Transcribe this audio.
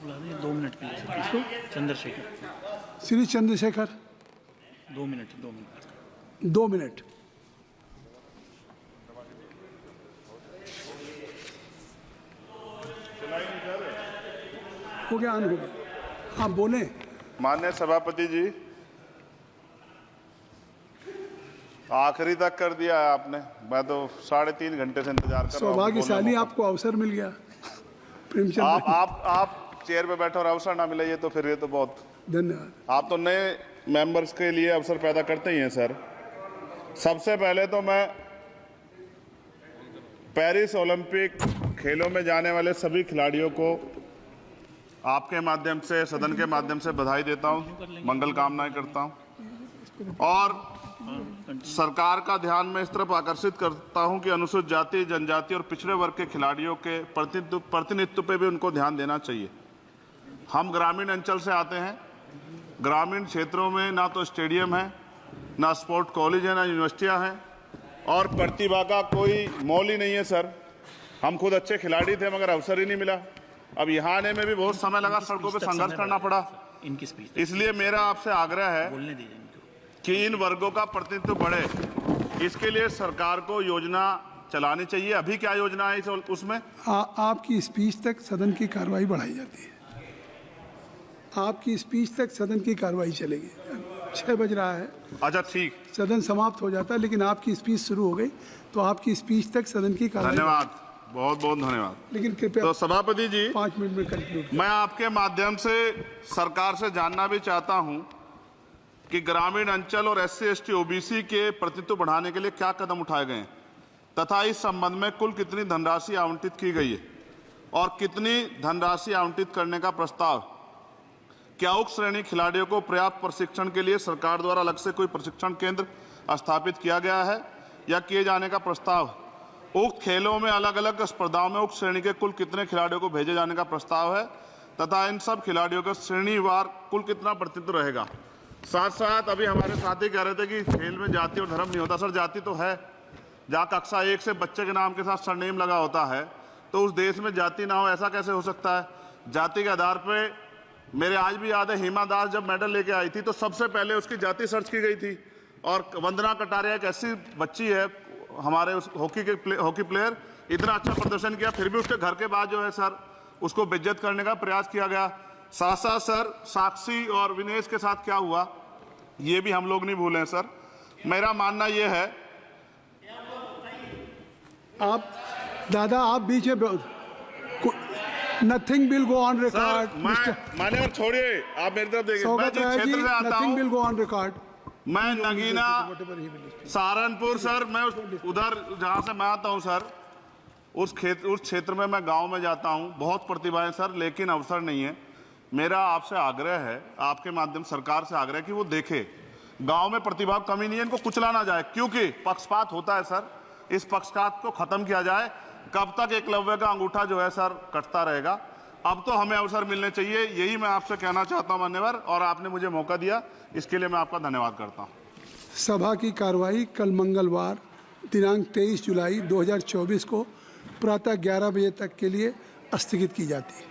बुला दें 2 मिनट के लिए सर। किसको? Chandrashekhar. Shri Chandrashekhar 2 minute 2 minute. 2 minute. हो गया, ऑन हो गया। आप बोले। माननीय सभापति जी, आखिरी तक कर दिया है आपने। मैं तो 3.5 घंटे से इंतजार कर रहा हूँ। सौभाग्यशाली आपको अवसर मिल गया प्रेमचंद। आप चेयर पे बैठे और अवसर ना मिले, ये तो फिर ये तो बहुत। धन्यवाद। आप तो नए मेंबर्स के लिए अवसर पैदा करते ही हैं सर। सबसे पहले तो मैं पेरिस ओलंपिक खेलों में जाने वाले सभी खिलाड़ियों को आपके माध्यम से, सदन के माध्यम से बधाई देता हूं, मंगल कामनाएं करता हूं और सरकार का ध्यान में इस तरफ आकर्षित करता हूं कि अनुसूचित जाति, जनजाति और पिछड़े वर्ग के खिलाड़ियों के प्रतिनिधित्व पे भी उनको ध्यान देना चाहिए। हम ग्रामीण अंचल से आते हैं। ग्रामीण क्षेत्रों में ना तो स्टेडियम है, ना स्पोर्ट कॉलेज है, ना यूनिवर्सिटियां हैं और प्रतिभा का कोई मोल ही नहीं है सर। हम खुद अच्छे खिलाड़ी थे मगर अवसर ही नहीं मिला। अब यहाँ आने में भी बहुत समय लगा, सड़कों पे संघर्ष करना पड़ा। इनकी स्पीच। इसलिए मेरा आपसे आग्रह है बोलने दीजिए इनको कि इन वर्गों का प्रतिनिधित्व बढ़े। इसके लिए सरकार को योजना चलानी चाहिए। अभी क्या योजना है उसमें? आपकी स्पीच तक सदन की कार्रवाई बढ़ाई जाती है। आपकी स्पीच तक सदन की कार्रवाई चलेगी। 6 बज रहा है। अच्छा ठीक, सदन समाप्त हो जाता है, लेकिन आपकी स्पीच शुरू हो गई तो आपकी स्पीच तक सदन की कार्रवाई। धन्यवाद, बहुत बहुत धन्यवाद। लेकिन कृपया तो सभापति जी, 5 मिनट में कंक्लूड। मैं आपके माध्यम से सरकार से जानना भी चाहता हूं कि ग्रामीण अंचल और SC ST OBC के प्रतिनिधित्व बढ़ाने के लिए क्या कदम उठाए गए हैं तथा इस संबंध में कुल कितनी धनराशि आवंटित की गई है और कितनी धनराशि आवंटित करने का प्रस्ताव। क्या उक्त श्रेणी खिलाड़ियों को पर्याप्त प्रशिक्षण के लिए सरकार द्वारा अलग से कोई प्रशिक्षण केंद्र स्थापित किया गया है या किए जाने का प्रस्ताव। उक्त खेलों में अलग अलग स्पर्धाओं में उक्त श्रेणी के कुल कितने खिलाड़ियों को भेजे जाने का प्रस्ताव है तथा इन सब खिलाड़ियों का श्रेणीवार कुल कितना प्रतिनिधित्व रहेगा। साथ साथ अभी हमारे साथी कह रहे थे कि खेल में जाति और धर्म नहीं होता। सर, जाति तो है। जहाँ कक्षा 1 से बच्चे के नाम के साथ सरनेम लगा होता है तो उस देश में जाति ना हो, ऐसा कैसे हो सकता है? जाति के आधार पर मेरे आज भी याद है, हिमा दास जब मेडल लेके आई थी तो सबसे पहले उसकी जाति सर्च की गई थी। और वंदना कटारिया एक ऐसी बच्ची है, हमारे उस हॉकी प्लेयर, इतना अच्छा प्रदर्शन किया, फिर भी उसके घर के बाद जो है सर उसको बेइज्जत करने का प्रयास किया गया। साथ साथ सर साक्षी और विनेश के साथ क्या हुआ ये भी हम लोग नहीं भूले सर। मेरा मानना ये है। आप दादा, आप बीच में nothing will go on record. माने और छोड़िए, आप मेरी तरफ देखिए। मैं जिस क्षेत्र से आता हूं, विल गो ऑन रिकॉर्ड। मैं नगीना सहारनपुर सर, मैं उधर जहाँ से मैं आता हूँ सर, उस क्षेत्र में मैं गांव में जाता हूँ। बहुत प्रतिभाएं सर, लेकिन अवसर नहीं है। मेरा आपसे आग्रह है, आपके माध्यम सरकार से आग्रह कि वो देखे गांव में प्रतिभा कमी नहीं है, इनको कुचला ना जाए क्योंकि पक्षपात होता है सर। इस पक्षपात को खत्म किया जाए। कब तक एकलव्य का अंगूठा जो है सर कटता रहेगा? अब तो हमें अवसर मिलने चाहिए, यही मैं आपसे कहना चाहता हूं मान्यवर, और आपने मुझे मौका दिया, इसके लिए मैं आपका धन्यवाद करता हूं। सभा की कार्रवाई कल मंगलवार दिनांक 23 जुलाई 2024 को प्रातः 11 बजे तक के लिए स्थगित की जाती है।